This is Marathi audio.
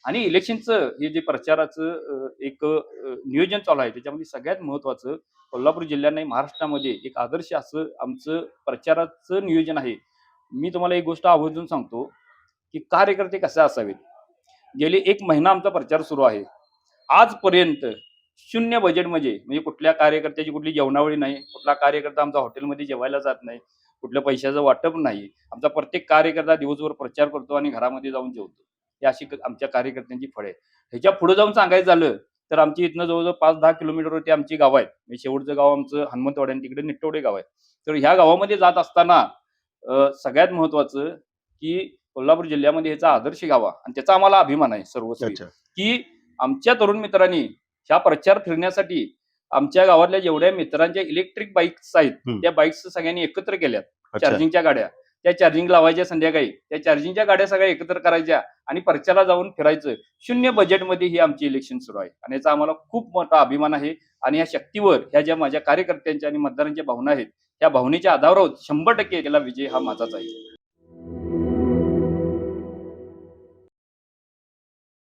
आणि इलेक्शनचं हे जे प्रचाराचं एक नियोजन चालू आहे त्याच्यामध्ये सगळ्यात महत्त्वाचं कोल्हापूर जिल्ह्यात नाही महाराष्ट्रामध्ये एक आदर्श असं आमचं प्रचाराचं नियोजन आहे. मी तुम्हाला एक गोष्ट आवर्जून सांगतो, की कार्यकर्ते कसे असावेत. गेली 1 महिना आमचा प्रचार सुरू आहे. आजपर्यंत शून्य बजेटमध्ये कुठल्या कार्यकर्त्याची कुठली जेवणावळी नाही. कुठला कार्यकर्ता आमचा हॉटेलमध्ये जेवायला जात नाही. कुठल्या पैशाचं वाटप नाही. आमचा प्रत्येक कार्यकर्ता दिवसभर प्रचार करतो आणि घरामध्ये जाऊन जेवतो. ही अशी आमच्या कार्यकर्त्यांची फळ आहे. ह्याच्या पुढे जाऊन सांगायचं झालं, तर आमची इथनं जवळ-जवळ 5-10 किलोमीटरवरती आमची गावं आहेत. म्हणजे शेवटचं गाव आमचं हनुमंतवाडी आणि तिकडे निटवडे गाव आहे. तर ह्या गावामध्ये जात असताना सगळ्यात महत्त्वाचं, की कोल्हापूर जिल्ह्यामध्ये ह्याचा आदर्श गावा आणि त्याचा आम्हाला अभिमान आहे सर्वस्वी, अच्छा. की आमच्या तरुण मित्रांनी ह्या प्रचार फिरण्यासाठी आमच्या गावातल्या जेवढ्या मित्रांच्या इलेक्ट्रिक बाईक्स आहेत, त्या बाईक्स सगळ्यांनी एकत्र केल्यात. अच्छा. चार्जिंगच्या गाड्या. त्या चार्जिंग लावायच्या संध्याकाळी. त्या चार्जिंगच्या गाड्या सगळ्या एकत्र करायच्या आणि प्रचाराला जाऊन फिरायचं. शून्य बजेटमध्ये ही आमची इलेक्शन सुरू आहे आणि याचा आम्हाला खूप मोठा अभिमान आहे आणि या शक्तीवर ह्या ज्या माझ्या कार्यकर्त्यांच्या आणि मतदारांच्या भावना आहेत, त्या भावनेच्या आधारावर 100% त्याला विजय हा माझाच आहे.